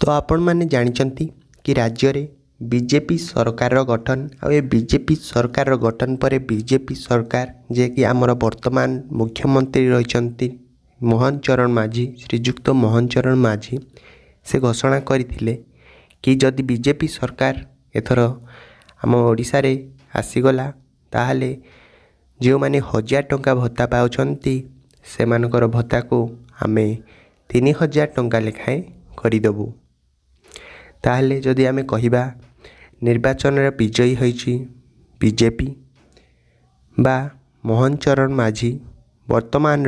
तो आपण मैंने जानते कि राज्य रे बीजेपी सरकार गठन आ बीजेपी सरकार गठन पर बीजेपी सरकार जे कि आमर वर्तमान मुख्यमंत्री रही मोहन चरण माझी श्रीजुक्त मोहन चरण माझी से घोषणा करथिले कि जदि बीजेपी सरकार एथर आम ओडिशा रे आसीगला ताहले जो माने 1000 टंका भत्ता पाउछंती से मानकर भत्ता को आमे 3000 टंका लेखाएं करदेबू। ताहले जदि आमे कहिबा निर्वाचन विजयी होईची बीजेपी बा मोहन चरण माझी वर्तमान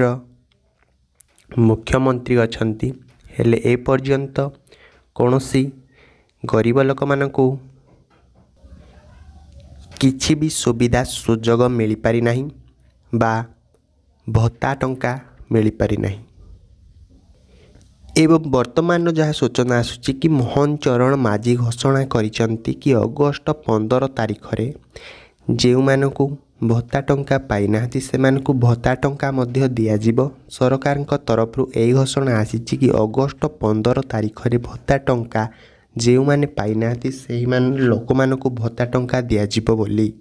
मुख्यमंत्री अछंती हेले ए पर्यंत कौनसी गरीब लोक मानकू किछि भी सुविधा सुजोग मिल पारि नाही बा भत्ता टंका मिल पारि नाही। एवं वर्तमान जहाँ सूचना आसुची कि मोहन चरण माझी घोषणा करिसंती कि अगस्त 15 तारिख रे जेउ मानकू भत्ता टंका पाई नाहती से मानकू भत्ता टंका मध्य दिया जिवो। सरकार तरफ यही घोषणा आसीची कि अगस्त 15 तारिख रे भत्ता टंका जेउ माने पाई नाहती सेही मान लोक मानकू भत्ता टंका दिया जिवो बोली।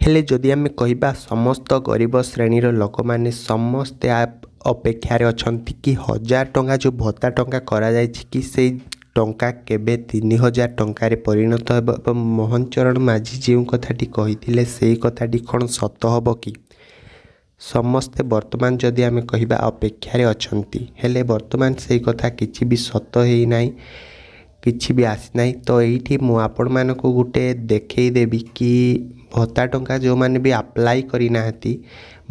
हेले जदि आमे कहिबा समस्त गरीब श्रेणीर लोक माने समस्ते अपेक्षार अछंती कि 1000 टंका जो भत्ता टंका करा जायछि कि से टंका केबे 3000 टंका रे परिणत हेब। मोहन चरण माझी जो कथाटी कहिथिले सेही कथाटी कोन सत हबो कि समस्ते वर्तमान जदि आमे कहिबा अपेक्षार अछंती हेले वर्तमान सेही कथा किछि भी सत हेई नाही किछि भी आसी नाही। तो एठी मु आपण मानको गुटे देखै देबी कि भत्ता टंका जो माने भी अप्लाई करी नाहती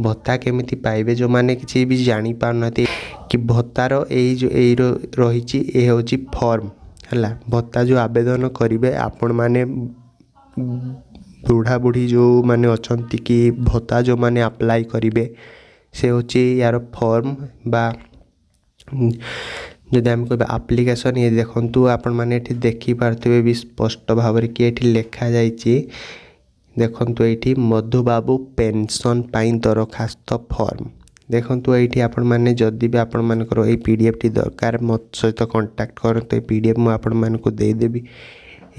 भत्ता केमिति पाइबे जो माने किछि भी जानी पारनाती कि भत्तार एई जो एई रहिछि ए होछि फॉर्म हला भत्ता जो आवेदन करिवे आपण माने बुढ़ा बुढ़ी जो माने अछंती कि भत्ता जो माने अप्लाई करिवे से होछि यार फॉर्म बा जदि आम कह आप्लिकेसन ये देखु आपण मैंने देखी पारे भी स्पष्ट भाव कि ये लिखा जाइए देखु ये मधुबाबू पेंशन पाई दरखास्त फॉर्म देखु ये आपण मैंने जदि भी आपण मानकर ये पीडीएफ टी दरकार मत सहित कांटेक्ट करते पीडीएफ मुझे आपण मानक देदेवी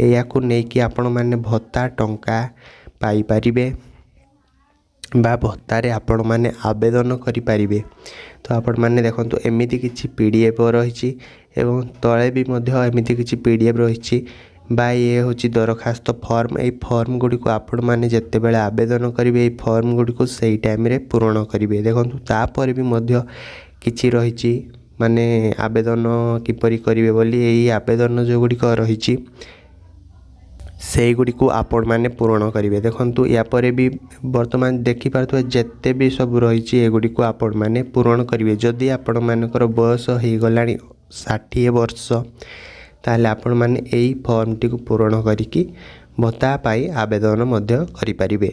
या नहीं कि आपण मैंने भत्ता टंका पाई पारिबे बा भत्तारे आपण माने आवेदन करें। तो आपण माने देखंतु एमिति किछि पीडीएफ रही एवं तले भी मध्य एमिति किछि पीडीएफ रही बा ये होछि दरखास्त फॉर्म ए फॉर्म गुडी को आपण माने जत्ते बेले आवेदन करिवे ए फॉर्म गुडी को सही टाइम रे पूर्ण करिवे। देखंतु तापर भी मध्य किछि रही माने आवेदन किपरि करिवे बोली एई आवेदन जो गुडी को रही से गुड़ी को आपण मैंने पूर्ण करेंगे। देखु या पर भी वर्तमान देखी पारे जिते भी सब रही एगुड़ी को आपण मैंने पूर्ण करेंगे। जदि आपण मानकर बयस हो गला 60 वर्ष ताहले आपण मैंने यही फॉर्म टी को पूर्ण करिकी भत्ता पाई आवेदन मध्य करें।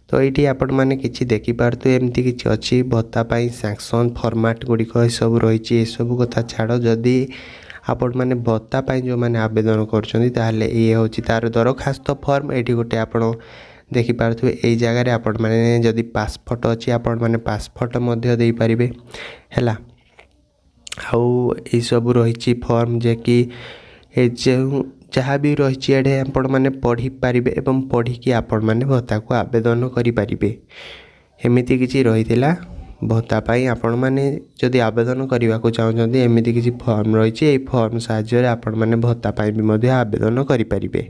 तो ये आपण मैंने किसी देखिपारे एमती किसी अच्छी भत्ता पाई सैंक्शन फॉर्मेट गुड़िक सब रही सब कथा छाड़ जदि आपण मैंने भत्ता पाई जो मैंने आवेदन करछंती ये होची तार दरखास्त फॉर्म एठी गोटे आपण देखि पारथुवे एई जगह रे आपण मैंने जदि पासपोर्ट अच्छी आपण मैंने पासपोर्ट मध्य दे पारिबे हैला आउ ए सब रही फॉर्म जे कि जहाँ भी रही एडे आपण मैंने पढ़ी पारिबे एवं पढ़ी कि आपण मैंने भत्ता को आवेदन करि पारिबे एमिति किछि रहिथिला। भत्ता पाई आपण माने जदि आवेदन करने को चाहते एमिति किछि फॉर्म रही फॉर्म साहाय्य आपण माने भत्ता पाई भी मध्य आवेदन करि पारिबे।